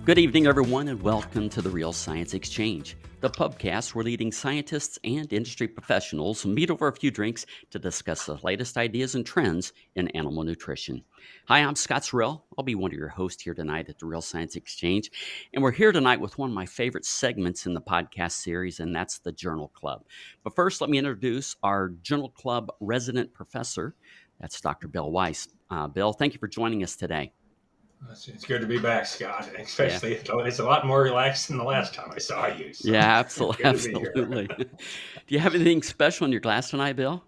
Good evening, everyone, and welcome to the Real Science Exchange, the pubcast where leading scientists and industry professionals meet over a few drinks to discuss the latest ideas and trends in animal nutrition. Hi, I'm Scott Sorrell. I'll be one of your hosts here tonight at the Real Science Exchange, and we're here tonight with one of my favorite segments in the podcast series, and that's the Journal Club. But first, let me introduce our Journal Club resident professor. That's Dr. Bill Weiss. Bill, thank you for joining us today. It's good to be back, Scott. Especially, it's a lot more relaxed than the last time I saw you. So yeah, absolutely. Do you have anything special in your glass tonight, Bill?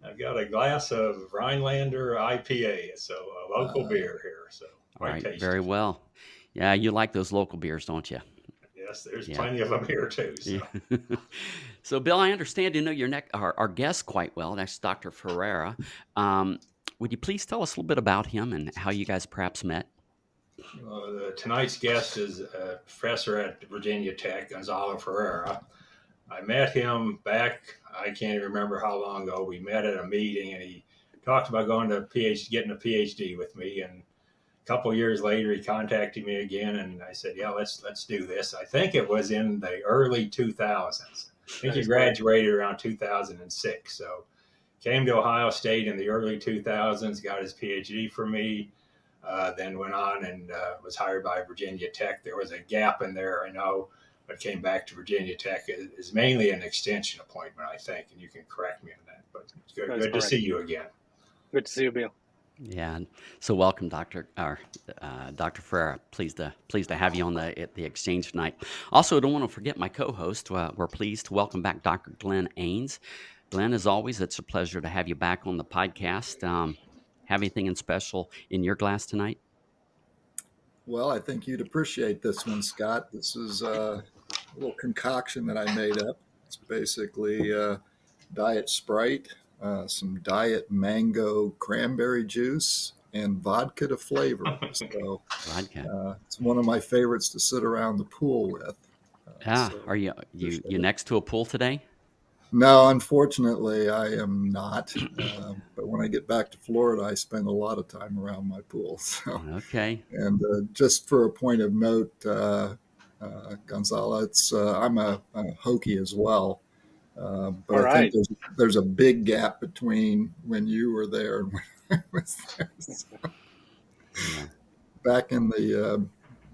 I've got a glass of Rhinelander IPA, so a local beer here. So all right, tasty. Very well. Yeah, you like those local beers, don't you? Yes, there's plenty of them here too. So. Yeah. So, Bill, I understand you know our guest quite well. That's Dr. Ferreira. Would you please tell us a little bit about him and how you guys perhaps met? Tonight's guest is a professor at Virginia Tech, Gonzalo Ferreira. I met him back, I can't even remember how long ago. We met at a meeting and he talked about getting a PhD with me. And a couple of years later, he contacted me again and I said, yeah, let's do this. I think it was in the early 2000s. I think he graduated around 2006. So came to Ohio State in the early 2000s, got his PhD from me. Then went on and was hired by Virginia Tech. There was a gap in there, I know, but came back to Virginia Tech. Is mainly an extension appointment, I think, and you can correct me on that. But it's good to see you again. Good to see you, Bill. Yeah. So welcome, Dr. Ferreira. Pleased to have you on the exchange tonight. Also, I don't want to forget my co-host. We're pleased to welcome back Dr. Glenn Ains. Glenn, as always, it's a pleasure to have you back on the podcast. Have anything in special in your glass tonight? Well, I think you'd appreciate this one, Scott. This is a little concoction that I made up. It's basically Diet Sprite, some Diet Mango cranberry juice, and vodka to flavor. So it's one of my favorites to sit around the pool with. Are you next to a pool today? No, unfortunately, I am not. But when I get back to Florida, I spend a lot of time around my pool. So. Okay. And just for a point of note, Gonzalo, I'm a Hokie as well. But I think there's a big gap between when you were there and when I was there. So, back in the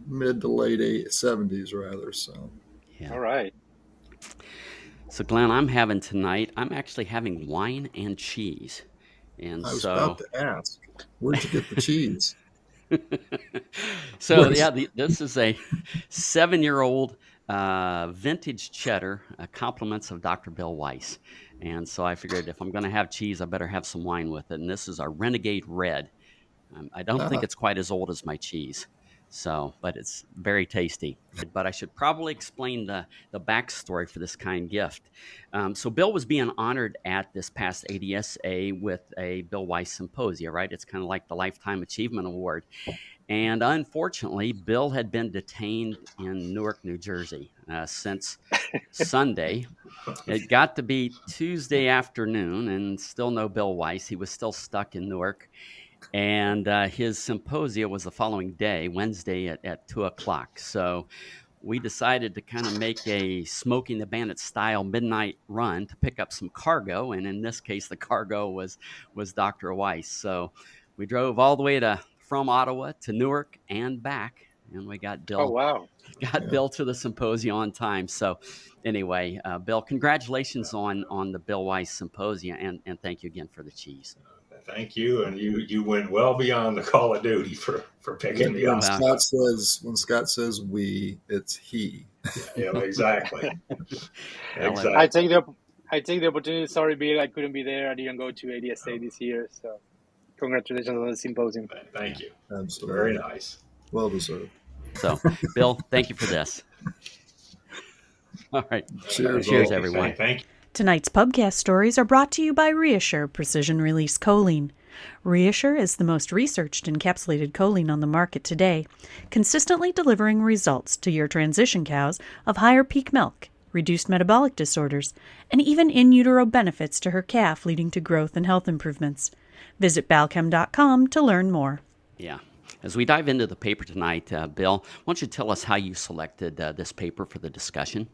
mid to late 70s, rather. So. Yeah. All right. So, Glenn, I'm actually having wine and cheese. And I was about to ask, where'd you get the cheese? This is a 7-year-old vintage cheddar, compliments of Dr. Bill Weiss. And so I figured if I'm going to have cheese, I better have some wine with it. And this is our Renegade Red. I don't think it's quite as old as my cheese. So, but it's very tasty. But I should probably explain the backstory for this kind gift. So Bill was being honored at this past ADSA with a Bill Weiss Symposia, right? It's kind of like the Lifetime Achievement Award. And unfortunately, Bill had been detained in Newark, New Jersey since Sunday. It got to be Tuesday afternoon and still no Bill Weiss. He was still stuck in Newark. And his symposia was the following day, Wednesday at 2:00. So we decided to kind of make a Smoking the Bandit style midnight run to pick up some cargo. And in this case, the cargo was Dr. Weiss. So we drove all the way from Ottawa to Newark and back. And we got Bill. Oh, wow. Bill to the symposium on time. So anyway, Bill, congratulations on the Bill Weiss Symposia. And thank you again for the cheese. Thank you, and you went well beyond the call of duty for picking me up. When Scott says we, it's he. Yeah, exactly. Exactly. I take the opportunity. Sorry, Bill, I couldn't be there. I didn't go to ADSA this year, so congratulations on the symposium. Thank you. Absolutely. Very nice. Well deserved. So, Bill, thank you for this. All right. Cheers everyone. Thank you. Tonight's pubcast stories are brought to you by ReaShure Precision-Release Choline. ReaShure is the most researched encapsulated choline on the market today, consistently delivering results to your transition cows of higher peak milk, reduced metabolic disorders, and even in utero benefits to her calf, leading to growth and health improvements. Visit balchem.com to learn more. Yeah. As we dive into the paper tonight, Bill, why don't you tell us how you selected this paper for the discussion?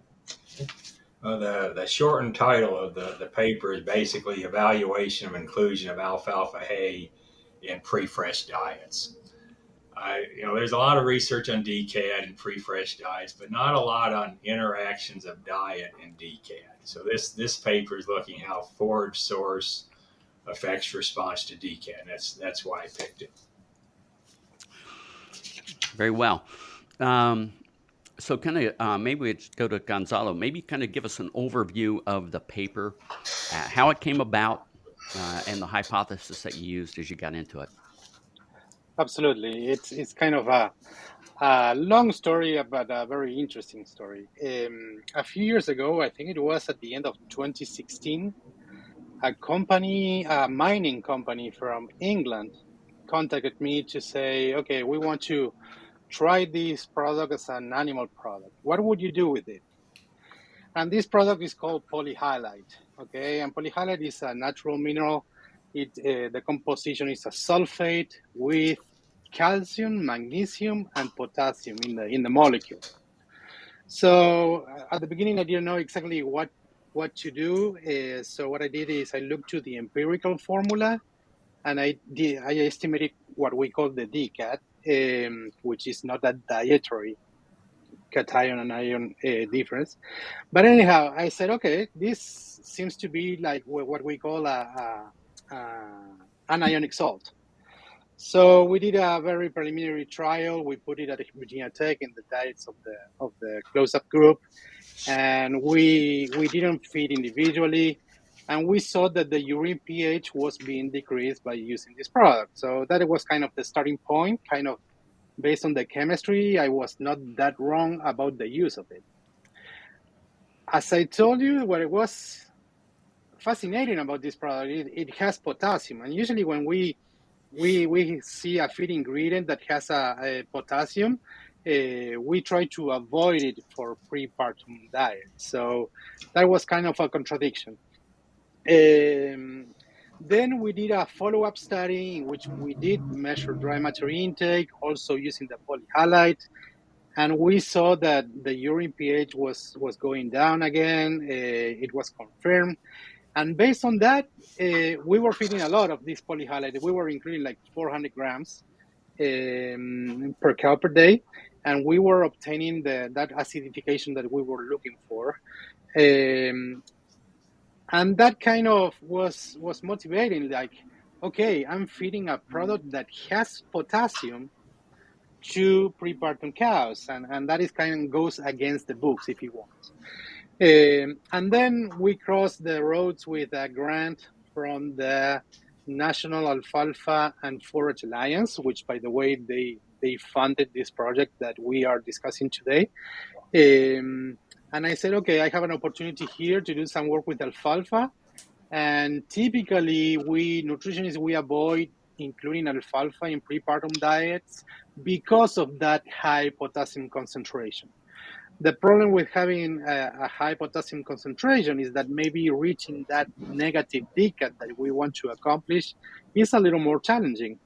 The shortened title of the paper is basically evaluation of inclusion of alfalfa hay in pre-fresh diets. There's a lot of research on DCAD and pre-fresh diets, but not a lot on interactions of diet and DCAD. So this paper is looking how forage source affects response to DCAD. That's why I picked it. Very well. So kind of maybe we go to Gonzalo. Maybe kind of give us an overview of the paper, how it came about, and the hypothesis that you used as you got into it. Absolutely. It's kind of a long story, but a very interesting story. A few years ago, I think it was at the end of 2016, a mining company from England, contacted me to say, okay, we want to try this product as an animal product. What would you do with it? And this product is called polyhalite. Okay, and polyhalite is a natural mineral. The composition is a sulfate with calcium, magnesium, and potassium in the molecule. So at the beginning, I didn't know exactly what to do. So what I did is I looked to the empirical formula, and I estimated what we call the DCAD, which is not a dietary cation and ion difference. But anyhow, I said, okay, this seems to be like what we call an ionic salt. So we did a very preliminary trial. We put it at Virginia Tech in the diets of the close-up group, and we didn't feed individually, and we saw that the urine pH was being decreased by using this product. So that was kind of the starting point, kind of based on the chemistry. I was not that wrong about the use of it. As I told you, what it was fascinating about this product, it has potassium, and usually when we see a feed ingredient that has a potassium, we try to avoid it for prepartum diet. So that was kind of a contradiction. Then we did a follow-up study in which we did measure dry matter intake, also using the polyhalite, and we saw that the urine pH was going down again. It was confirmed. And based on that, we were feeding a lot of this polyhalite. We were including like 400 grams per cow per day, and we were obtaining that acidification that we were looking for. And that kind of was motivating, like, okay, I'm feeding a product that has potassium to prepartum cows, and that is kind of goes against the books, if you want. And then we crossed the roads with a grant from the National Alfalfa and Forage Alliance, which, by the way, they funded this project that we are discussing today. And I said, okay, I have an opportunity here to do some work with alfalfa. And typically, nutritionists, we avoid including alfalfa in prepartum diets because of that high potassium concentration. The problem with having a high potassium concentration is that maybe reaching that negative DCAD that we want to accomplish is a little more challenging.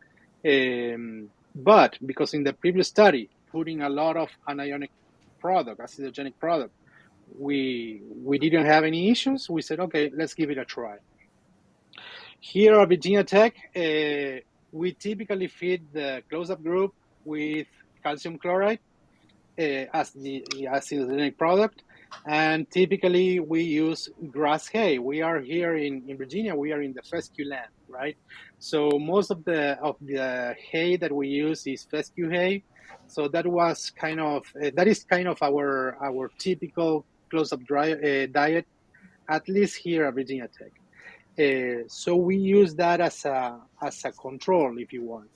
But because in the previous study, putting a lot of anionic product, acidogenic product, we didn't have any issues. We said, okay, let's give it a try. Here at Virginia Tech, we typically feed the close-up group with calcium chloride as the acidogenic product, and typically we use grass hay. We are here in Virginia. We are in the fescue land, right? So most of the hay that we use is fescue hay. So that is kind of our typical close-up diet, at least here at Virginia Tech. So we use that as a control, if you want.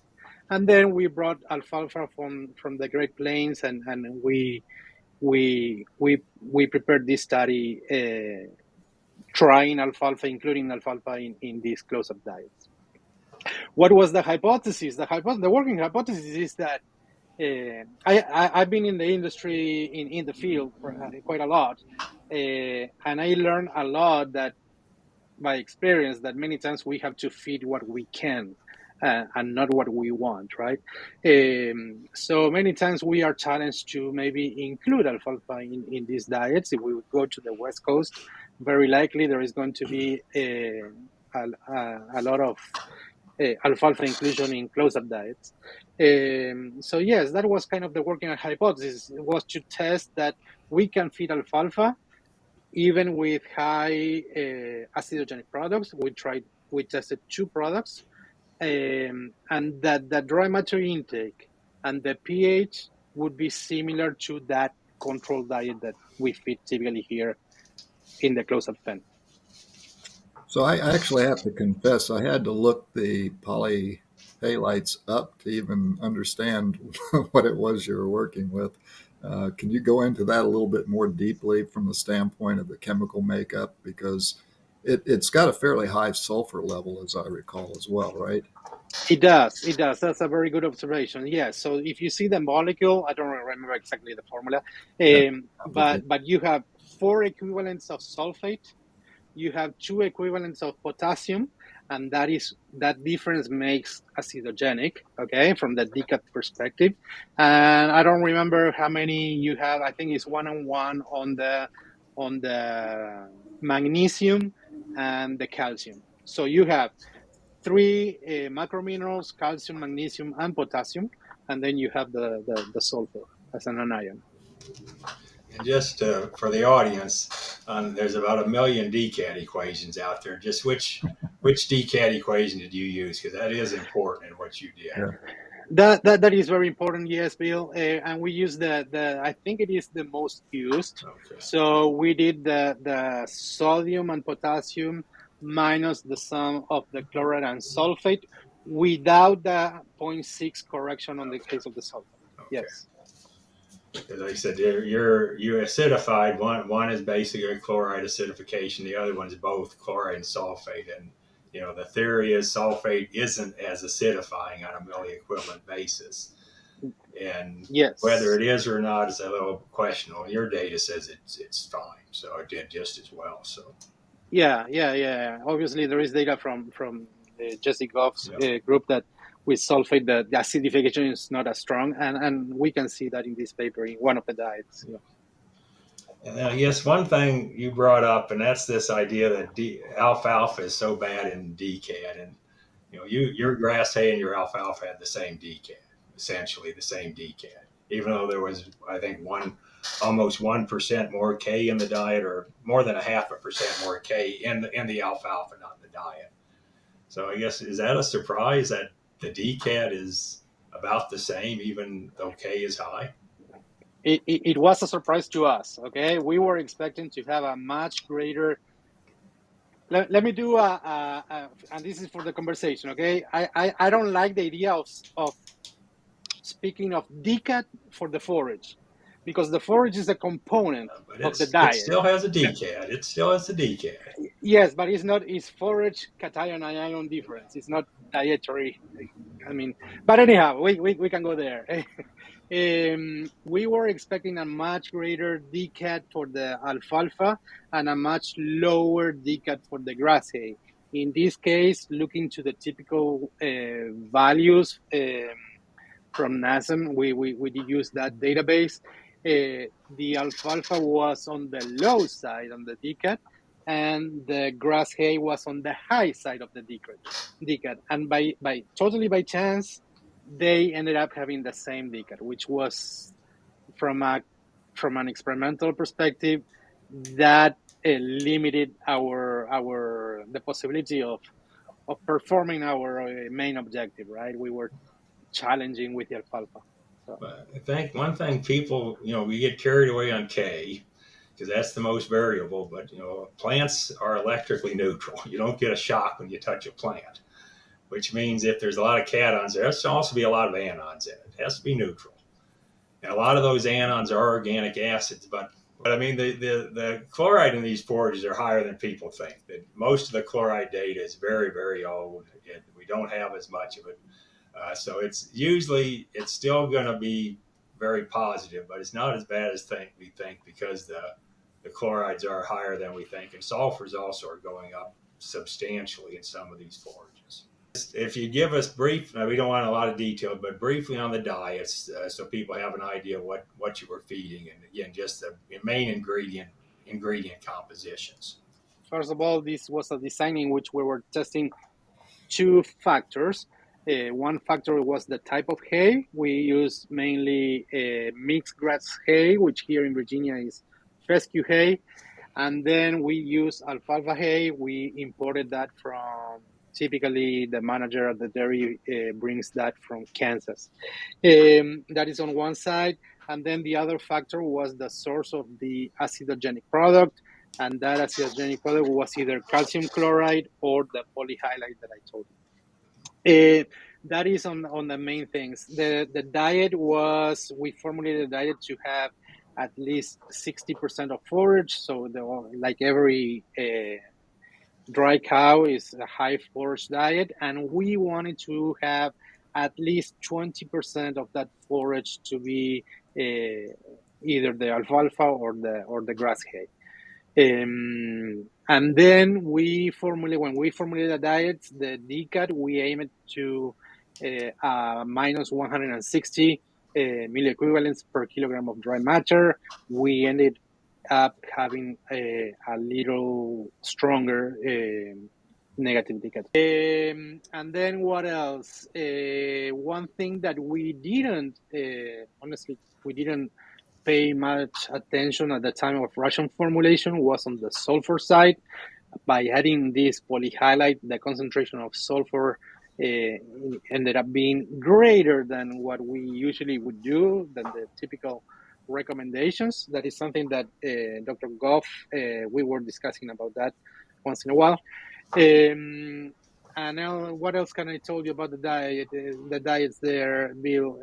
And then we brought alfalfa from the Great Plains, and we prepared this study trying alfalfa, including alfalfa in these close-up diets. What was the hypothesis? The working hypothesis is that I've been in the industry, in the field for quite a lot, and I learned a lot that by experience that many times we have to feed what we can. and not what we want, right? So many times we are challenged to maybe include alfalfa in these diets. If we would go to the West Coast, very likely there is going to be a lot of alfalfa inclusion in close-up diets. So yes, that was kind of the working hypothesis, was to test that we can feed alfalfa even with high acidogenic products. We tested two products, and that the dry matter intake and the pH would be similar to that controlled diet that we feed typically here in the close-up pen. So I actually have to confess, I had to look the polyhalites up to even understand what it was you were working with. Can you go into that a little bit more deeply from the standpoint of the chemical makeup? Because it's got a fairly high sulfur level, as I recall, as well, right? It does. It does. That's a very good observation. Yes. So if you see the molecule, I don't remember exactly the formula, Yeah, but you have 4 equivalents of sulfate. You have 2 equivalents of potassium, and that difference makes acidogenic. Okay, from the decat perspective, and I don't remember how many you have. I think it's 1 on the magnesium and the calcium. So you have three macrominerals: calcium, magnesium, and potassium, and then you have the sulfur as an anion. And just for the audience, there's about a million DCAT equations out there. Just which DCAT equation did you use? Because that is important in what you did. yeah. That is very important, yes, Bill. And we use the I think it is the most used. Okay. So we did the sodium and potassium minus the sum of the chloride and sulfate without the zero point 0.6 correction on the case of the sulfate. Okay. Yes. As I said, you acidified. One is basically chloride acidification. The other one's both chloride and sulfate. And the theory is sulfate isn't as acidifying on a milliequivalent basis. And whether Yes. it is or not is a little questionable. Your data says it's fine, so it did just as well. So Yeah. Obviously, there is data from Jesse Goff's yeah. group that with sulfate, the acidification is not as strong, and we can see that in this paper in one of the diets. Yeah. And then I guess one thing you brought up, and that's this idea that alfalfa is so bad in DCAT, and your grass hay and your alfalfa had the same DCAT, essentially the same DCAT, even though there was, I think, almost 1% more K in the diet, or more than 0.5% more K in the alfalfa, not in the diet. So I guess, is that a surprise that the DCAT is about the same, even though K is high? It was a surprise to us. Okay, we were expecting to have a much greater. Let me do and this is for the conversation. Okay, I don't like the idea of speaking of DCAT for the forage, because the forage is a component But of the it diet. still has a DCAT. It still has a DCAT. Yes, but it's not. It's forage cation anion difference. It's not dietary. I mean, but anyhow, we can go there. We were expecting a much greater DCAT for the alfalfa and a much lower DCAT for the grass hay. In this case, looking to the typical values from NASEM, we did use that database. The alfalfa was on the low side on the DCAT, and the grass hay was on the high side of the DCAT. And totally by chance, they ended up having the same DCAT, which was from an experimental perspective that limited the possibility of performing our main objective. Right, we were challenging with the alfalfa. So. But I think one thing people, we get carried away on K because that's the most variable. But plants are electrically neutral. You don't get a shock when you touch a plant, which means if there's a lot of cations, there has to also be a lot of anions in it. It has to be neutral. And a lot of those anions are organic acids, but I mean the chloride in these forages are higher than people think. That most of the chloride data is very, very old. We don't have as much of it. So it's still going to be very positive, but it's not as bad as we think, because the chlorides are higher than we think, and sulfurs also are going up substantially in some of these forages. If you give us we don't want a lot of detail, but briefly on the diets, so people have an idea what you were feeding, and again, just the main ingredient compositions. First of all, this was a design in which we were testing two factors. One factor was the type of hay. We use mainly mixed grass hay, which here in Virginia is fescue hay. And then we use alfalfa hay. We imported that from, typically the manager at the dairy brings that from Kansas. That is on one side. And then the other factor was the source of the acidogenic product. And that acidogenic product was either calcium chloride or the polyhalite that I told you. That is on the main things. The diet was, we formulated the diet to have at least 60% of forage. So like every dry cow is a high forage diet, and we wanted to have at least 20% of that forage to be either the alfalfa or the grass hay. And then when we formulated the diets, the DCAT, we aimed to minus 160 milliequivalents per kilogram of dry matter. We ended up having a little stronger negative DCAT. And then what else? One thing that we didn't, honestly, we didn't pay much attention at the time of ration formulation was on the sulfur side. By adding this polyhalite, the concentration of sulfur ended up being greater than what we usually would do, than the typical recommendations. That is something that Dr. Goff, we were discussing about that once in a while. And now, what else can I tell you about the diet? The diets there, Bill.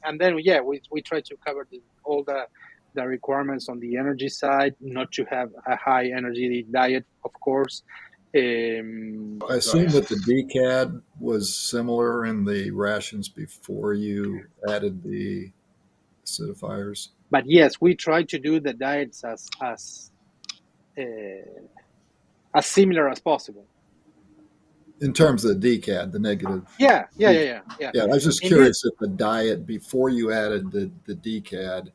And then, yeah, we try to cover all the requirements on the energy side, not to have a high energy diet, of course. I assume that the DCAD was similar in the rations before you added the acidifiers. But yes, we try to do the diets as similar as possible. In terms of the DCAD, the negative. Yeah. Yeah, I was just curious if the diet before you added the DCAD,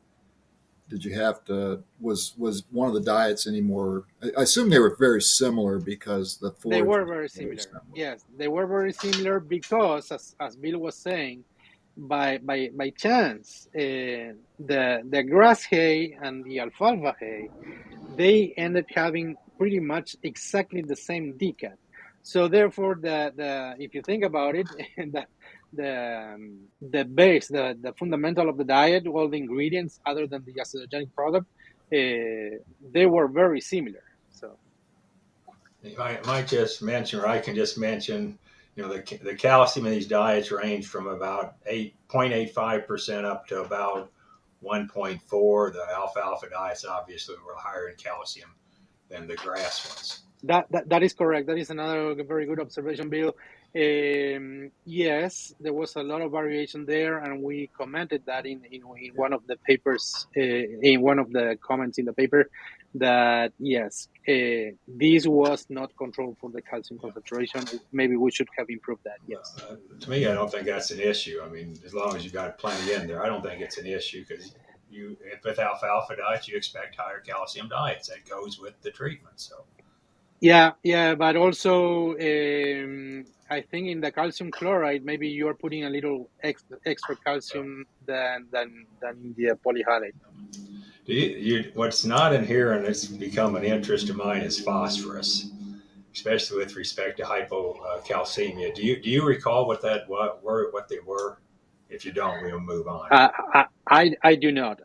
did you have to, was one of the diets any more? I assume they were very similar because the forage. They were very similar. Yes, they were very similar because, as Bill was saying, by chance, the grass hay and the alfalfa hay, they ended having pretty much exactly the same DCAT. So therefore, the if you think about it, the base, the fundamental of the diet, all the ingredients other than the acidogenic product, they were very similar. So I might just mention, or I can just mention, the calcium in these diets range from about 0.85% up to about 1.4. The alfalfa diets obviously were higher in calcium than the grass ones. That is correct. That is another very good observation, Bill. Yes, there was a lot of variation there, and we commented that in one of the papers, in one of the comments in the paper, that yes, this was not controlled for the calcium concentration. Maybe we should have improved that. Yes. To me, I don't think that's an issue. I mean, as long as you got plenty in there, I don't think it's an issue, because with alfalfa diets, you expect higher calcium diets. That goes with the treatment. So. Yeah, but also I think in the calcium chloride, maybe you are putting a little extra calcium than in the polyhalite. What's not in here, and it's become an interest of mine, is phosphorus, especially with respect to hypocalcemia. Do you recall what they were? If you don't, we'll move on. I do not,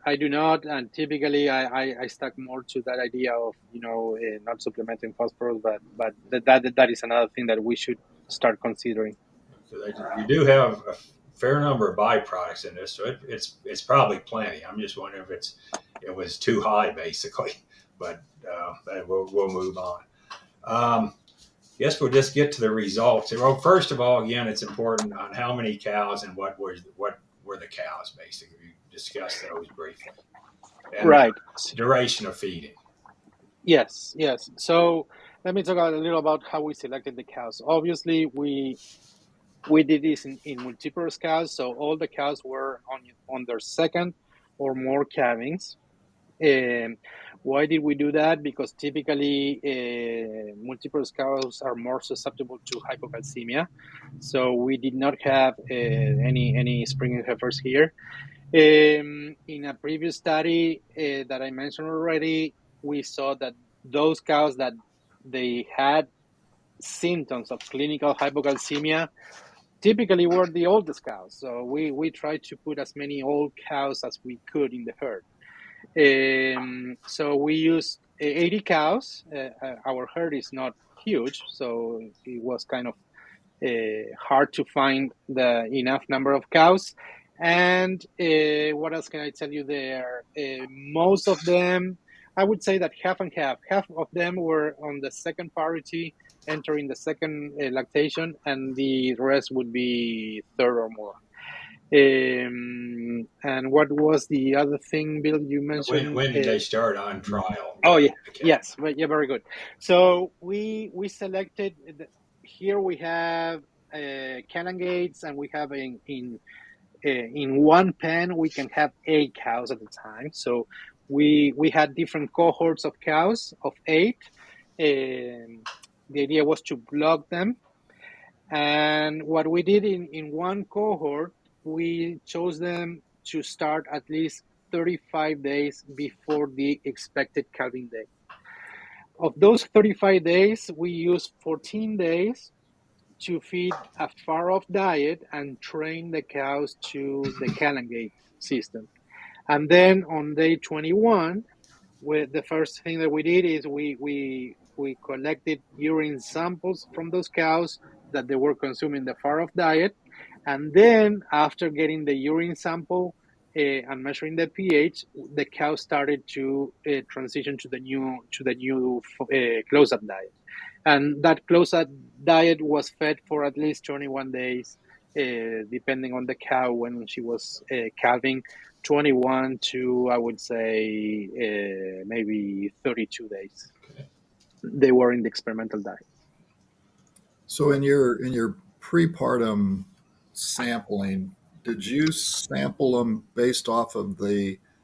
and typically I stuck more to that idea of not supplementing phosphorus, but that is another thing that we should start considering. You do have a fair number of byproducts in this, so it's probably plenty. I'm just wondering if it was too high, basically, but we'll move on. Guess we'll just get to the results. Well, first of all, again, it's important on how many cows and what were the cows, basically. We discussed those briefly. And right. Duration of feeding. Yes. So let me talk a little about how we selected the cows. Obviously, we did this in multiple cows, so all the cows were on their second or more calvings. Why did we do that? Because typically multiple cows are more susceptible to hypocalcemia. So we did not have any spring heifers here. In a previous study that I mentioned already, we saw that those cows that they had symptoms of clinical hypocalcemia typically were the oldest cows. So we tried to put as many old cows as we could in the herd. So we used 80 cows. Our herd is not huge, so it was kind of hard to find the enough number of cows. And what else can I tell you there? Most of them, I would say that half and half. Half of them were on the second parity, entering the second lactation, and the rest would be third or more. And what was the other thing, Bill, you mentioned? When did they start on trial? Oh yeah, Okay. yes, but yeah, very good. So we selected. Here we have Canagates, and we have in one pen we can have 8 cows at a time. So we had different cohorts of cows of 8. The idea was to block them, and what we did in one cohort, we chose them to start at least 35 days before the expected calving date. Of those 35 days, we used 14 days to feed a far-off diet and train the cows to the Calangate system. And then on day 21, the first thing that we did is we collected urine samples from those cows that they were consuming the far-off diet. And then after getting the urine sample and measuring the pH, the cow started to transition to the new close-up diet, and that close-up diet was fed for at least 21 days, depending on the cow when she was calving. 21 to, I would say, maybe 32 days. Okay. They were in the experimental diet. So in your prepartum sampling, did you sample them based off of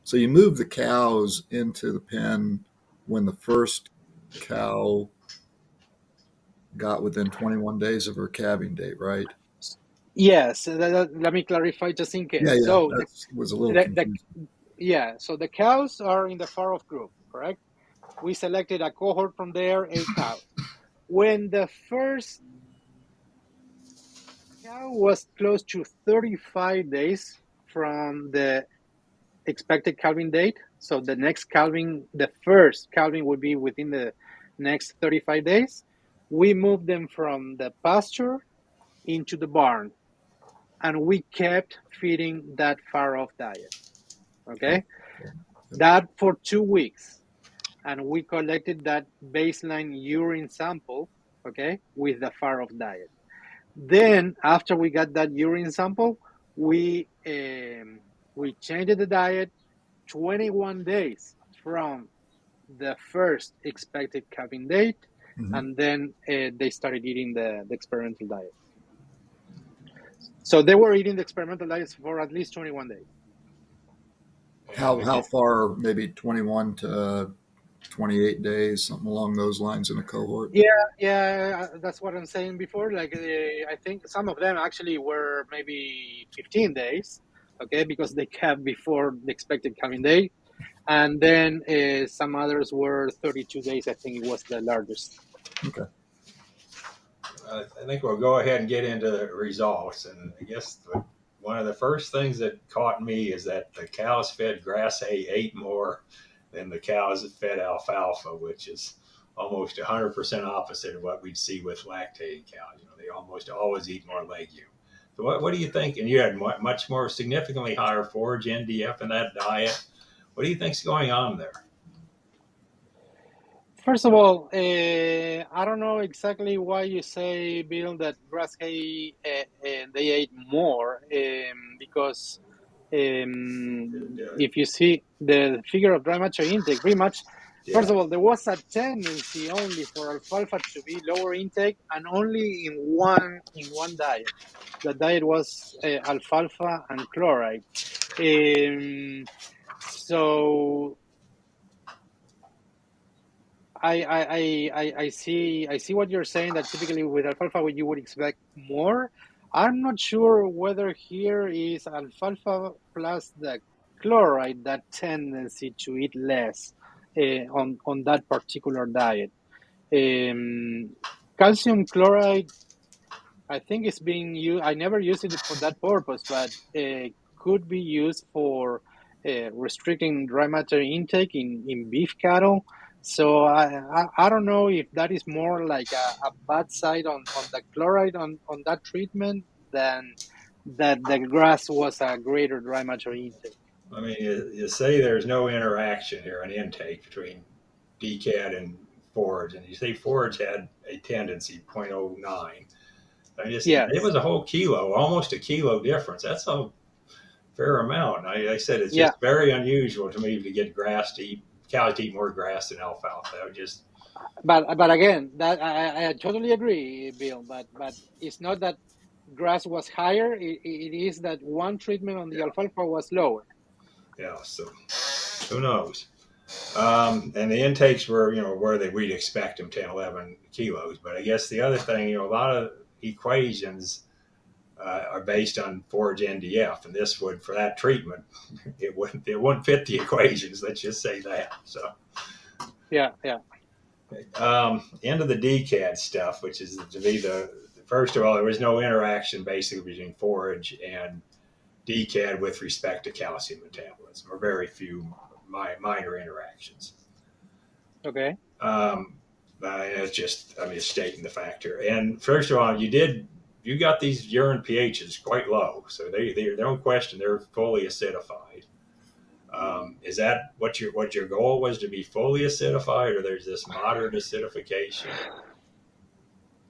so you moved the cows into the pen when the first cow got within 21 days of her calving date, right? Yes, let me clarify just in Yeah, case. yeah, So that was a little the confusing. yeah, so the cows are in the far-off group, correct? We selected a cohort from there, 8 cows. When the first cow was close to 35 days from the expected calving date, so the next calving, the first calving would be within the next 35 days, we moved them from the pasture into the barn, and we kept feeding that far-off diet. Oh, Okay, okay. that for 2 weeks, and we collected that baseline urine sample, okay, with the far-off diet. Then after we got that urine sample, we changed the diet 21 days from the first expected calving date, Mhm. and then they started eating the experimental diet. So they were eating the experimental diets for at least 21 days. How far? Maybe 21 to 28 days, something along those lines in a cohort. Yeah, that's what I'm saying before. Like, I think some of them actually were maybe 15 days, okay, because they kept before the expected calving date. And then some others were 32 days. I think it was the largest. Okay. I think we'll go ahead and get into the results. And I guess one of the first things that caught me is that the cows fed grass hay ate more than the cows that fed alfalfa, which is almost 100% opposite of what we'd see with lactating cows. You know, they almost always eat more legume. So what do you think? And you had much more significantly higher forage NDF in that diet. What do you think's going on there? First of all, I don't know exactly why you say, Bill, that grass hay they ate more, because if you see the figure of dry matter intake, pretty much First of all, there was a tendency only for alfalfa to be lower intake, and only in one diet. The diet was alfalfa and chloride. So I see what you're saying, that typically with alfalfa you would expect more. I'm not sure whether here is alfalfa plus the chloride that tendency to eat less on that particular diet. Calcium chloride, I think it's being used. I never used it for that purpose, but could be used for restricting dry matter intake in beef cattle. So I don't know if that is more like a bad side on the chloride on that treatment than that the grass was a greater dry matter intake. I mean, you say there's no interaction here, an intake between decad and forage, and you say forage had a tendency 0.09. I mean, it Yes. was a whole kilo, almost a kilo difference. That's a fair amount. I said it's Yeah. just very unusual to me to get grass to eat, cows to eat more grass than alfalfa. That would just, But again, that I totally agree, Bill. But it's not that grass was higher. It is that one treatment on the yeah, alfalfa was lower. yeah. So who knows? And the intakes were, where we'd expect them, 10, 11 kilos. But I guess the other thing, a lot of equations are based on forage NDF, and this would, for that treatment, it wouldn't fit the equations. Let's just say that. So, Yeah. into the decad stuff, which is to be first of all, there was no interaction basically between forage and decad with respect to calcium metabolism, or very few minor interactions. Okay. It's just, I'm just stating the factor. And first of all, you got these urine pHs quite low, so they don't question, they're fully acidified. Is that what your goal was, to be fully acidified, or there's this moderate acidification?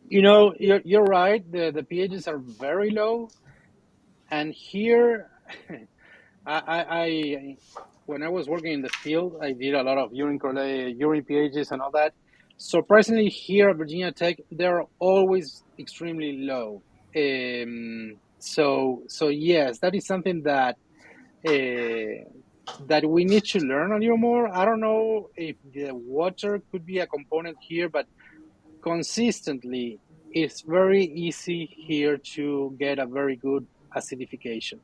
You're right. The pHs are very low, and here, I when I was working in the field, I did a lot of urine pHs and all that. Surprisingly, here at Virginia Tech, they're always extremely low. So yes, that is something that we need to learn a little more. I don't know if the water could be a component here, but consistently, it's very easy here to get a very good acidification.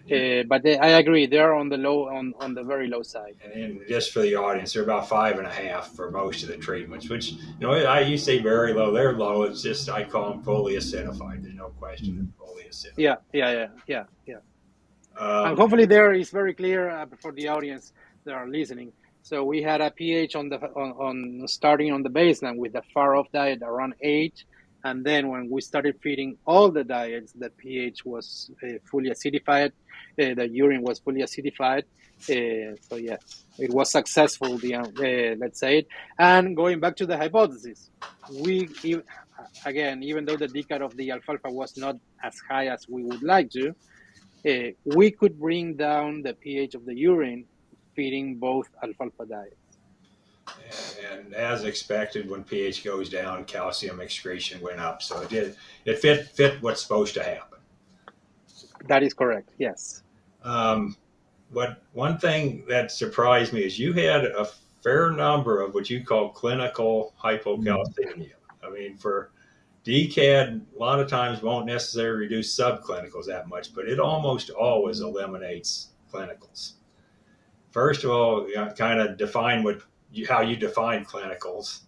But I agree, they're on the very low side. And just for the audience, they're about 5.5 for most of the treatments, which, you say very low, they're low. It's just, I call them fully acidified. There's no question they're fully acidified. Yeah. And Um, hopefully there is very clear for the audience that are listening. So we had a pH on starting on the baseline with the far off diet around 8, and then when we started feeding all the diets, the pH was fully acidified. The urine was fully acidified. So yes, it was successful. Let's say it. And going back to the hypothesis, even though the decad of the alfalfa was not as high as we would like to, we could bring down the pH of the urine feeding both alfalfa diets. and as expected, when pH goes down, calcium excretion went up. So it fit what's supposed to happen. That is correct. Yes. One thing that surprised me is you had a fair number of what you call clinical hypocalcemia. I mean, for decad, a lot of times won't necessarily reduce subclinicals that much, but it almost always eliminates clinicals. First of all, kind of define how you define clinicals,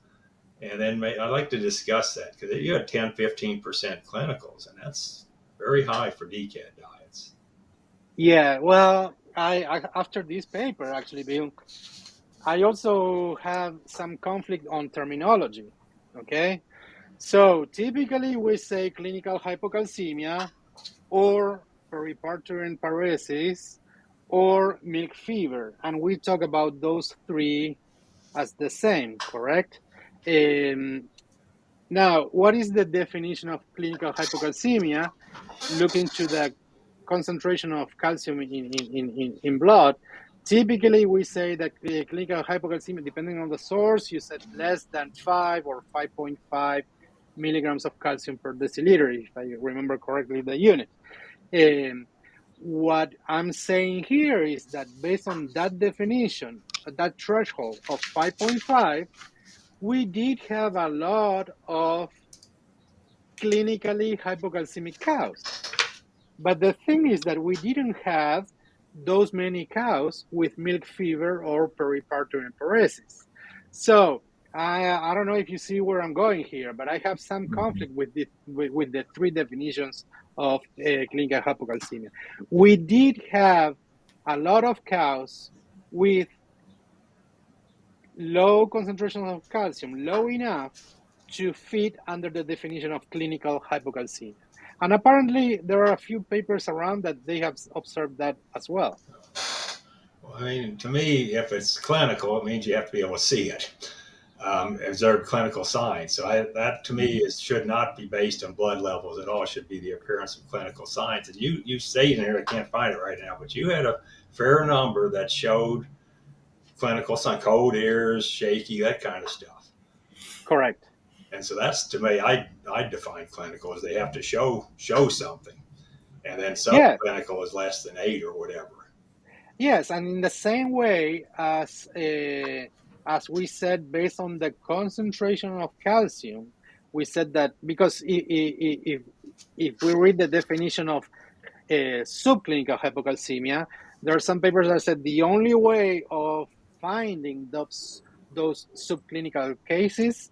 and then I'd like to discuss that, because you had 10-15% clinicals, and that's very high for decad diets. Yeah. Well, I after this paper, actually, Bill, I also have some conflict on terminology. Okay. So typically we say clinical hypocalcemia or periparturient paresis or milk fever, and we talk about those three as the same, correct? Now, what is the definition of clinical hypocalcemia? Looking to the concentration of calcium in blood, Typically, we say that clinical hypocalcemia, depending on the source, you said less than 5 or 5.5 milligrams of calcium per deciliter, if I remember correctly the unit. What I'm saying here is that based on that definition, that threshold of 5.5, we did have a lot of clinically hypocalcemic cows. But the thing is that we didn't have those many cows with milk fever or peripartum paresis. So I don't know if you see where I'm going here, but I have some conflict with the three definitions of clinical hypocalcemia. We did have a lot of cows with low concentration of calcium, low enough to fit under the definition of clinical hypocalcemia. And apparently, there are a few papers around that they have observed that as well. Well, I mean, to me, if it's clinical, it means you have to be able to see it, observe clinical signs. So that to me should not be based on blood levels at all. It should be the appearance of clinical signs. And you say in here, I can't find it right now, but you had a fair number that showed clinical signs, cold ears, shaky, that kind of stuff. Correct. And so that's, to me, I define clinical as they have to show something, and then subclinical is less than 8 or whatever. Yes, and in the same way as we said, based on the concentration of calcium, we said that because if we read the definition of subclinical hypocalcemia, there are some papers that said the only way of finding those subclinical cases,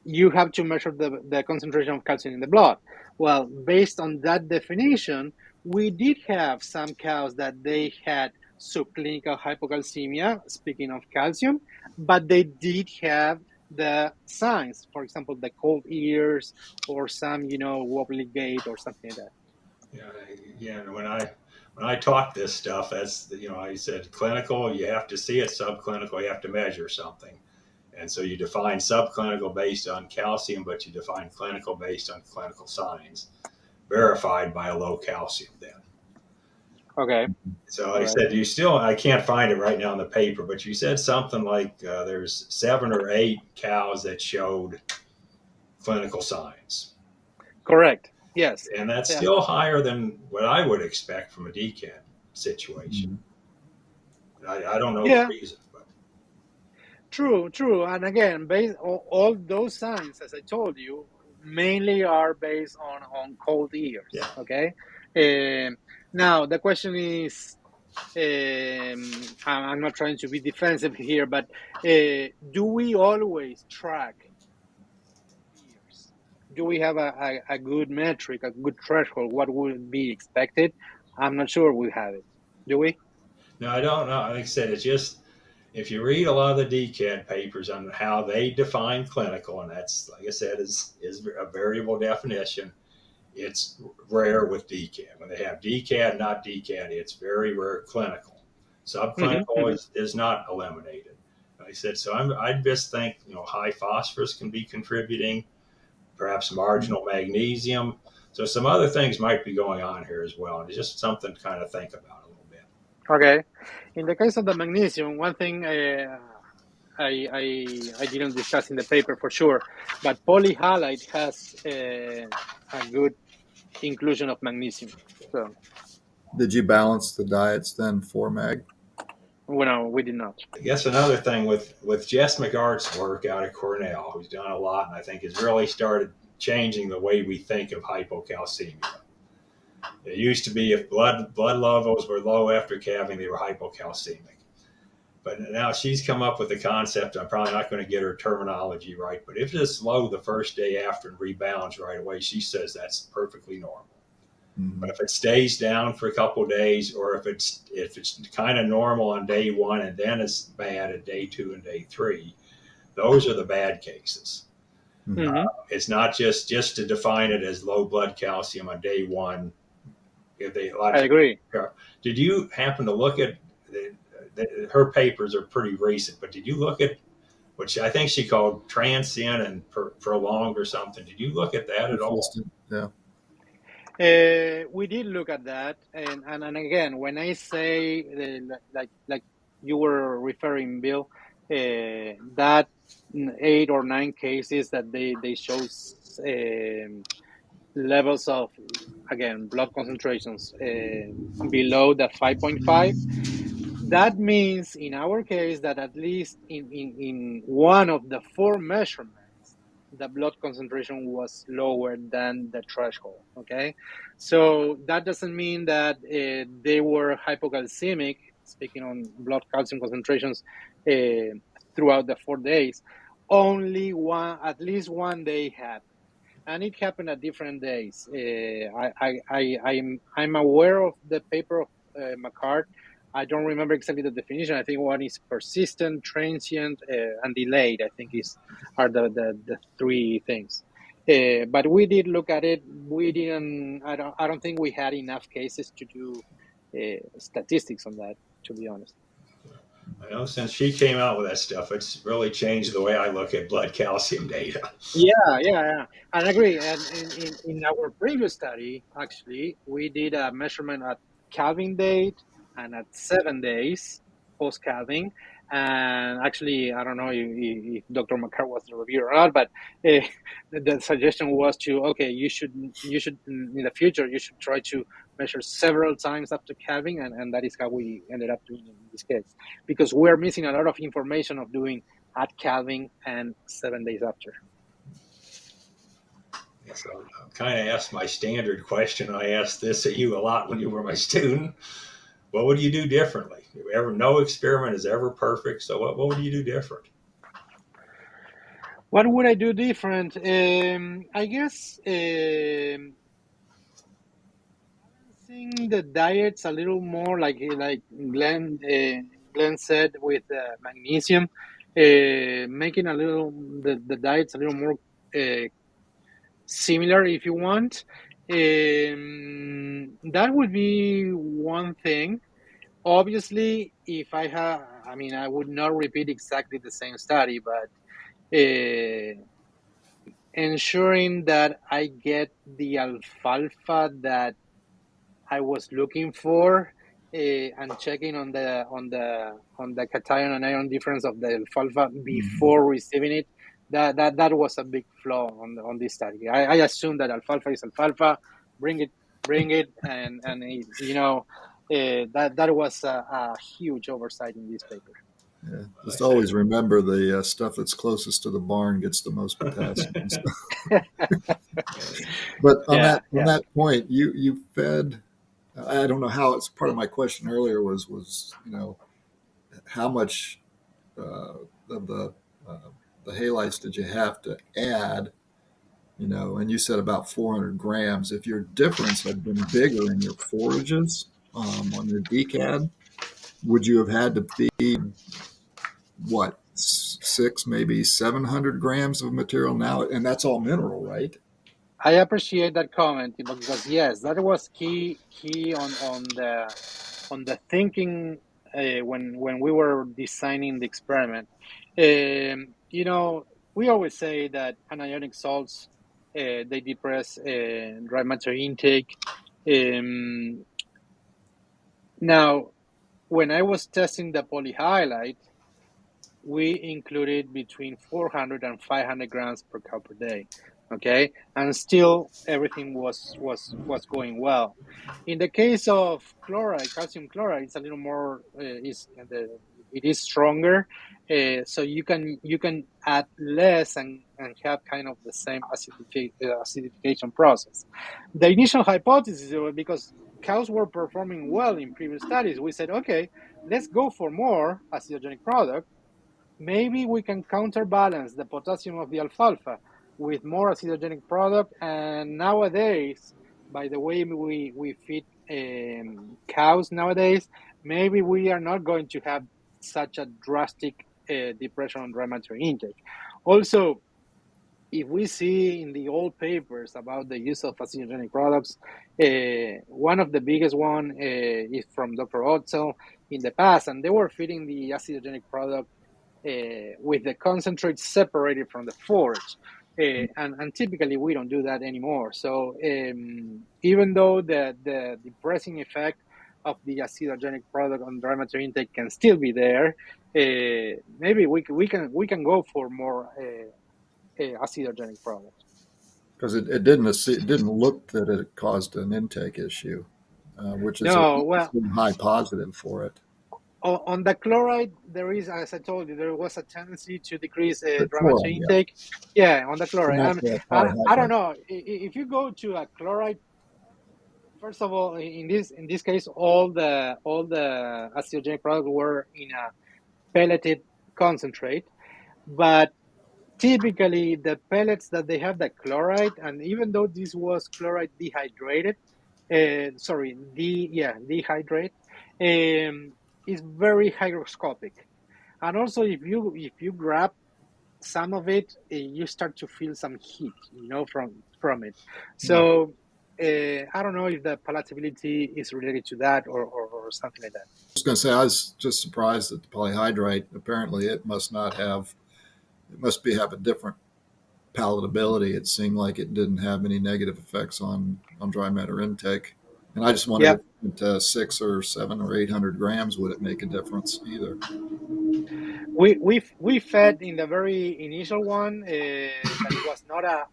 you have to measure the concentration of calcium in the blood. Well, based on that definition, we did have some cows that they had subclinical hypocalcemia, speaking of calcium, but they did have the signs, for example, the cold ears or some, wobbly gait or something like that. Yeah. When I taught this stuff, that's, I said clinical, you have to see it. Subclinical, you have to measure something. And so you define subclinical based on calcium, but you define clinical based on clinical signs, verified by a low calcium then. Okay. So I said, I can't find it right now in the paper, but you said something like there's 7 or 8 cows that showed clinical signs. Correct. Yes. And that's still higher than what I would expect from a decant situation. I don't know the reason. But. True. And again, based on all those signs, as I told you, mainly are based on cold ears. Yeah. Okay. Now the question is, I'm not trying to be defensive here, but do we always track ears? Do we have a good metric, a good threshold? What would be expected? I'm not sure we have it. Do we? No, I don't know. Like I said, it's just, if you read a lot of the decant papers on how they define clinical, and that's, like I said, is a variable definition, it's rare with decant. When they have decant, not decant, it's very rare clinical. Subclinical is not eliminated. Like I said, so I just think, high phosphorus can be contributing, perhaps marginal magnesium. So some other things might be going on here as well. And it's just something to kind of think about a little bit. Okay. In the case of the magnesium, one thing I didn't discuss in the paper for sure, but polyhalite has a good inclusion of magnesium. So, did you balance the diets then for mag? No, we did not. I guess another thing with Jess McArt's work out at Cornell, who's done a lot, and I think has really started changing the way we think of hypocalcemia. It used to be if blood levels were low after calving, they were hypocalcemic. But now she's come up with the concept, I'm probably not going to get her terminology right, but if it's low the first day after and rebounds right away, she says that's perfectly normal. Mm-hmm. But if it stays down for a couple of days, or if it's kind of normal on day 1 and then it's bad at day 2 and day 3, those are the bad cases. Mm-hmm. It's not just to define it as low blood calcium on day 1. I agree. Did you happen to look at her papers are pretty recent, but did you look at, which I think she called transient and prolonged or something? Did you look at that at all? Yeah. We did look at that, and again, when I say like you were referring, Bill, that 8 or 9 cases that they show levels of, again, blood concentrations below the 5.5. That means in our case that at least in one of the 4 measurements, the blood concentration was lower than the threshold. Okay, so that doesn't mean that they were hypocalcemic, speaking on blood calcium concentrations throughout the 4 days. Only one, at least one day happened, and it happened at different days. I'm aware of the paper of McCart. I don't remember exactly the definition. I think one is persistent, transient, and delayed. I think are the 3 things. But we did look at it. We didn't. I don't think we had enough cases to do statistics on that, to be honest. I know since she came out with that stuff, it's really changed the way I look at blood calcium data. Yeah. And I agree. And in our previous study, actually, we did a measurement at calving date and at 7 days post calving. And actually, I don't know if Dr. McCart was the reviewer or not, but the suggestion was you should in the future you should try to measure several times after calving, and that is how we ended up doing it in this case, because we're missing a lot of information of doing at calving and 7 days after. So I kind of asked my standard question. I asked this at you a lot when you were my student. What would you do differently? No experiment is ever perfect. So what would you do different? What would I do different? I guess balancing the diets a little more, like Glenn said, with magnesium, making the diets a little more similar, if you want. That would be one thing. Obviously, if I would not repeat exactly the same study, but ensuring that I get the alfalfa that I was looking for, and checking on the cation and iron difference of the alfalfa before receiving it. That was a big flaw on this study. I assumed that alfalfa is alfalfa. Bring it, and that was a huge oversight in this paper. Yeah. Just always remember the stuff that's closest to the barn gets the most potassium. But on that point, you fed. I don't know how. It's part of my question earlier was how much of the halites did you have to add? And you said about 400 grams. If your difference had been bigger in your forages on your decad, would you have had to feed what 6, maybe 700 grams of material now? And that's all mineral, right? I appreciate that comment, because yes, that was key on the thinking when we were designing the experiment. We always say that anionic salts they depress dry matter intake. Now, when I was testing the polyhalite, we included between 400 and 500 grams per cow per day. Okay, and still everything was going well. In the case of chloride, calcium chloride, it's a little more it is stronger, so you can add less and have kind of the same acidification process. The initial hypothesis was because cows were performing well in previous studies. We said, okay, let's go for more acidogenic product. Maybe we can counterbalance the potassium of the alfalfa with more acidogenic product. And nowadays, by the way we feed cows nowadays, maybe we are not going to have such a drastic depression on dry matter intake. Also, if we see in the old papers about the use of acidogenic products, one of the biggest one is from Dr. Otzel in the past, and they were feeding the acidogenic product with the concentrate separated from the forage. and typically we don't do that anymore. So even though the depressing effect of the acidogenic product on dry matter intake can still be there, maybe we can go for more acidogenic products. Because it didn't look that it caused an intake issue, which is a No, well, high positive for it. on the chloride, there is, as I told you, there was a tendency to decrease The dry matter chloride, yeah, intake. Yeah, on the chloride. not the I don't polyhydrate. know if you go to a chloride. First of all, in this case, all the acidogenic products were in a pelleted concentrate, but typically the pellets that they have the chloride, and even though this was chloride dehydrated, dehydrate, is very hygroscopic. And also, if you grab some of it, you start to feel some heat, from it. Yeah. So I don't know if the palatability is related to that or something like that. I was going to say I was just surprised that the polyhydrate apparently it must have a different palatability. It seemed like it didn't have any negative effects on dry matter intake, and I just Yeah, wondered if at 6 or 7 or 800 grams would it make a difference either. we fed in the very initial one that it was not a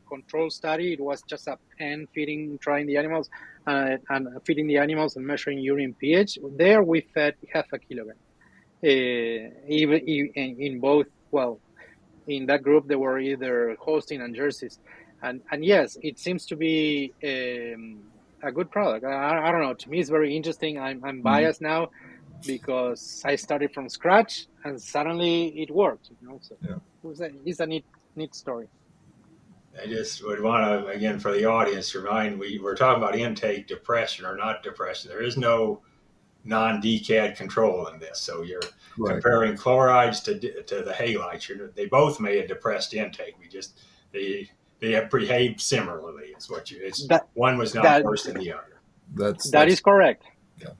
control study. It was just a pen feeding, trying the animals and feeding the animals and measuring urine pH. There we fed half a kilogram. Even in both, well, in that group there were either Holstein and Jerseys, and yes, it seems to be a good product. I don't know. To me, it's very interesting. I'm Mhm. biased now because I started from scratch and suddenly it worked. So Yeah. it's a neat story. I just would want to, again, for the audience, remind we're talking about intake depression or not depression. There is no non-decad control in this. So you're Correct. comparing chlorides to the halides. They both may have depressed intake. They have behaved similarly. It's That one was not that worse than the other. that That's is correct. yeah.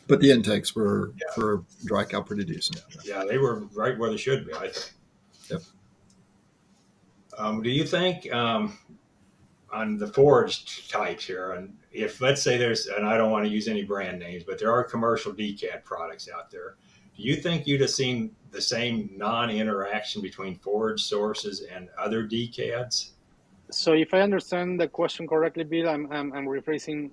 But the intakes were Yeah, for dry cow pretty decent. yeah, they were right where they should be, I think. Yep. Do you think on the foraged types here, and if let's say and I don't want to use any brand names, but there are commercial decad products out there. Do you think you'd have seen the same non-interaction between forage sources and other decads? So if I understand the question correctly, Bill, I'm rephrasing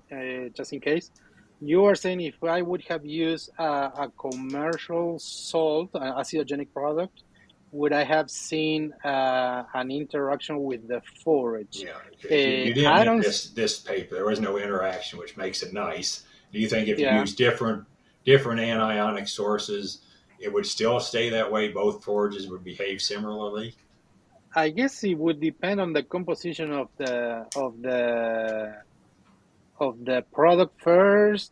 just in case. You are saying if I would have used a commercial salt, an acidogenic product, would I have seen an interaction with the forage? Yeah, you didn't I in don't. this paper. There was no interaction, which makes it nice. Do you think if you Yeah, use different anionic sources, it would still stay that way? Both forages would behave similarly. I guess it would depend on the composition of the product first.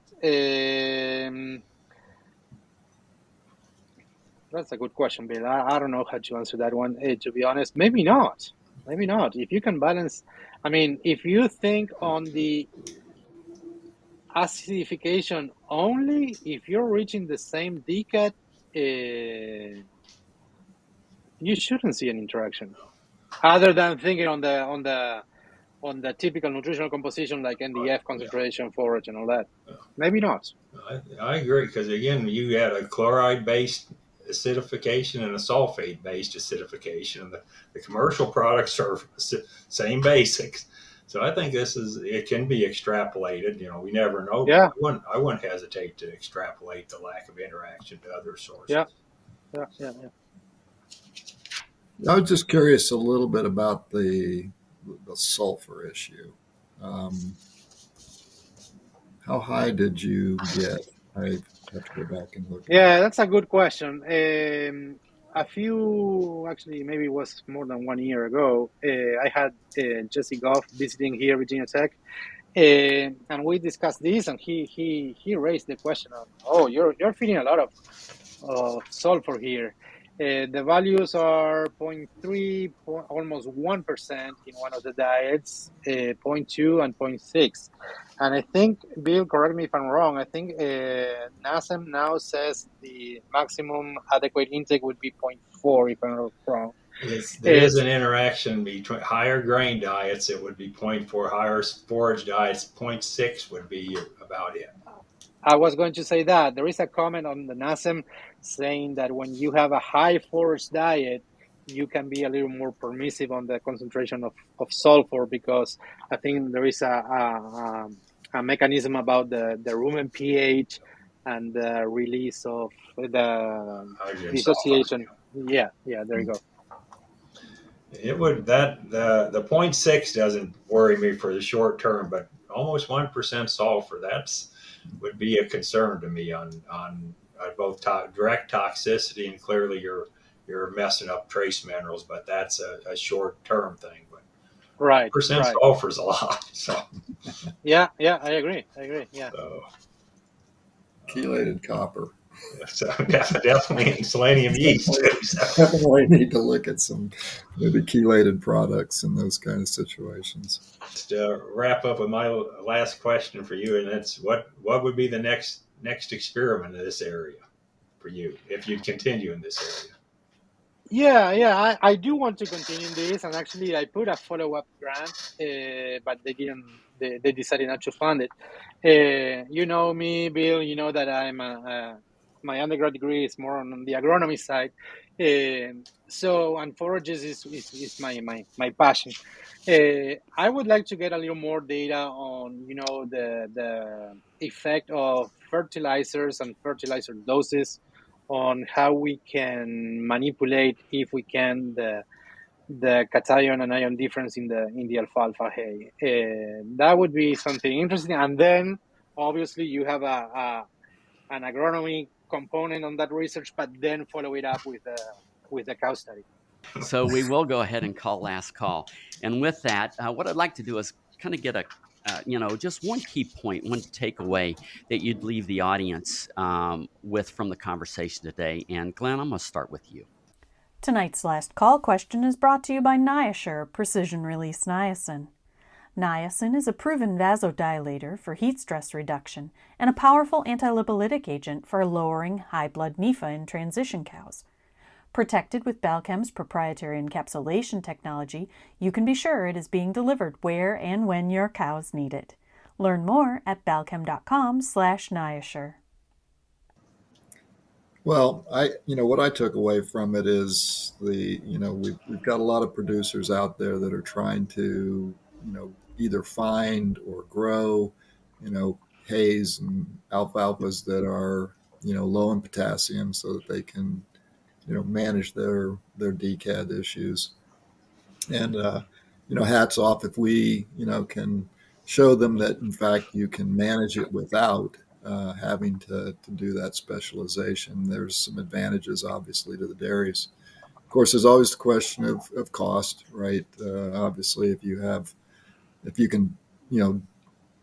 That's a good question, Bill. I don't know how to answer that one. To be honest, maybe not. Maybe not. If you can balance, I mean, if you think on the acidification only, if you're reaching the same decad, you shouldn't see an interaction. Other than thinking on the typical nutritional composition like NDF Yeah, concentration, forage, and all that. Maybe not. I agree because again, you had a chloride-based acidification and a sulfate-based acidification, and the commercial products are same basics. So I think it can be extrapolated. We never know. Yeah, I wouldn't hesitate to extrapolate the lack of interaction to other sources. yeah, yeah. I was just curious a little bit about the sulfur issue. Um, how high did you get? I have to go back and look at that. Yeah, that's a good question. Actually, maybe it was more than 1 year ago. I had Jesse Goff visiting here, Virginia Tech, and we discussed this, and he raised the question of, oh, you're feeding a lot of sulfur here. The values are 0.3, almost 1% in one of the diets, 0.2 and 0.6. And I think, Bill, correct me if I'm wrong, I think NASEM now says the maximum adequate intake would be 0.4, if I'm not wrong. There is an interaction between higher grain diets. It would be 0.4. Higher forage diets, 0.6 would be about it. I was going to say that there is a comment on the NASEM saying that when you have a high forage diet, you can be a little more permissive on the concentration of sulfur, because I think there is a mechanism about the rumen pH and the release of the Hydrogen dissociation. sulfide. Yeah, there you go. It would that the 0.6 doesn't worry me for the short term, but almost 1% sulfur, that's would be a concern to me on both direct toxicity, and clearly you're messing up trace minerals, but that's a short term thing. But Right. percent sulfur is a lot. So Yeah, I agree. Yeah. Chelated copper. So definitely in selenium yeast too. So. Definitely need to look at some maybe chelated products in those kind of situations. Just to wrap up with my last question for you, and that's what would be the next experiment in this area for you if you continue in this area? I do want to continue this, and actually, I put a follow-up grant, but they didn't. They decided not to fund it. You know me, Bill. You know that my undergrad degree is more on the agronomy side. So, and forages is my passion. I would like to get a little more data on the effect of fertilizers and fertilizer doses on how we can manipulate, if we can, the cation and ion difference in the alfalfa hay. That would be something interesting. And then obviously you have an agronomy component on that research, but then follow it up with the cow study. So we will go ahead and call last call. And with that, what I'd like to do is kind of get just one key point, one takeaway that you'd leave the audience with from the conversation today. And Glenn, I'm going to start with you. Tonight's last call question is brought to you by Niasure Precision Release Niacin. Niacin is a proven vasodilator for heat stress reduction and a powerful antilipolytic agent for lowering high blood NEFA in transition cows. Protected with Balchem's proprietary encapsulation technology, you can be sure it is being delivered where and when your cows need it. Learn more at balchem.com/Niasure. Well, what I took away from it is we've got a lot of producers out there that are trying to, either find or grow, hays and alfalfas that are, low in potassium so that they can, manage their decad issues. And, hats off if we, can show them that in fact you can manage it without having to do that specialization. There's some advantages, obviously, to the dairies. Of course, there's always the question of cost, right? Obviously, if you can,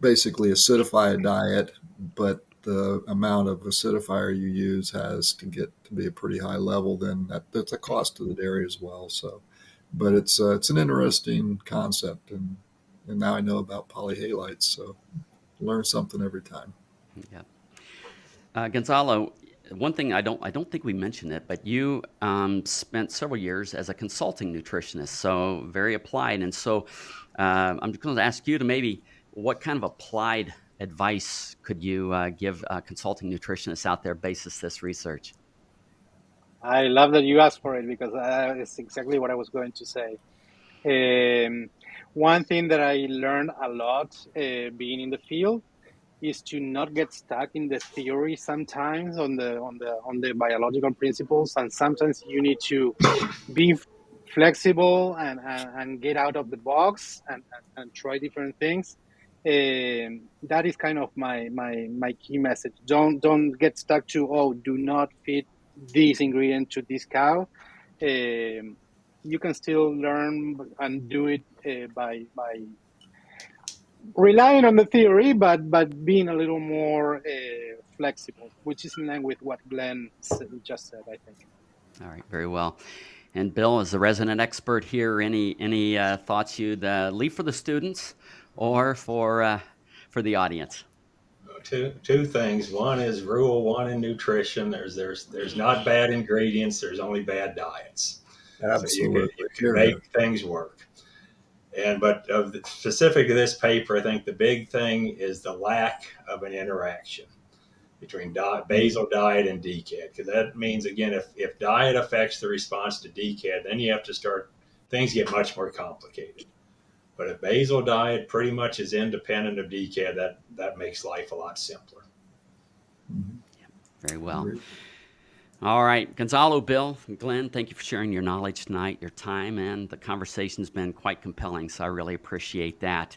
basically acidify a diet, but the amount of acidifier you use has to get to be a pretty high level, then that's a cost to the dairy as well. So, but it's an interesting concept, and now I know about polyhalites, so learn something every time. Yeah. Gonzalo, one thing I don't think we mentioned it, but you spent several years as a consulting nutritionist, so very applied. And so I'm just going to ask you to maybe what kind of applied advice could you give consulting nutritionists out there basis this research? I love that you asked for it, because it's exactly what I was going to say. One thing that I learned a lot being in the field is to not get stuck in the theory sometimes on the biological principles, and sometimes you need to be flexible and get out of the box and try different things. That is kind of my key message. Don't get stuck to, do not feed this ingredient to this cow. You can still learn and do it by relying on the theory, but being a little more flexible, which is in line with what Glenn just said, I think. All right, very well. And Bill, as the resident expert here, any thoughts you'd leave for the students or for the audience? Two things. One is rule one in nutrition. There's not bad ingredients. There's only bad diets. So you Absolutely. can Here, make here. things work. But specific to this paper, I think the big thing is the lack of an interaction between basal diet and DCAD, because that means, again, if diet affects the response to DCAD, then you have to start, things get much more complicated. But if basal diet pretty much is independent of DCAD, that makes life a lot simpler. Very well. Agreed. All right, Gonzalo, Bill, and Glenn, thank you for sharing your knowledge tonight, your time, and the conversation's been quite compelling, so I really appreciate that.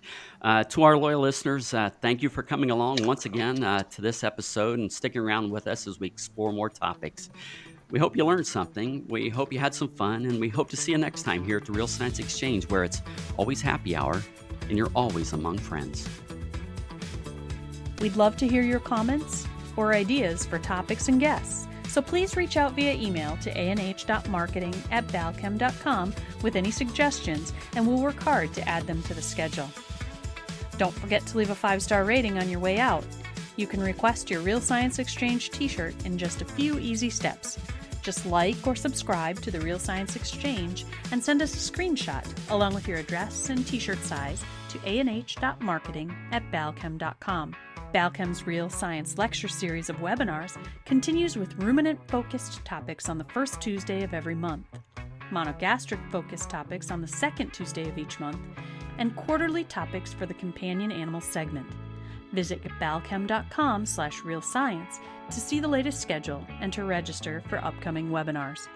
To our loyal listeners, thank you for coming along once again to this episode and sticking around with us as we explore more topics. We hope you learned something, we hope you had some fun, and we hope to see you next time here at the Real Science Exchange, where it's always happy hour and you're always among friends. We'd love to hear your comments or ideas for topics and guests. So please reach out via email to anh.marketing@balchem.com with any suggestions, and we'll work hard to add them to the schedule. Don't forget to leave a 5-star rating on your way out. You can request your Real Science Exchange t-shirt in just a few easy steps. Just like or subscribe to the Real Science Exchange and send us a screenshot along with your address and t-shirt size to anh.marketing@balchem.com. Balchem's Real Science Lecture Series of webinars continues with ruminant-focused topics on the first Tuesday of every month, monogastric-focused topics on the second Tuesday of each month, and quarterly topics for the companion animal segment. Visit balchem.com/realscience to see the latest schedule and to register for upcoming webinars.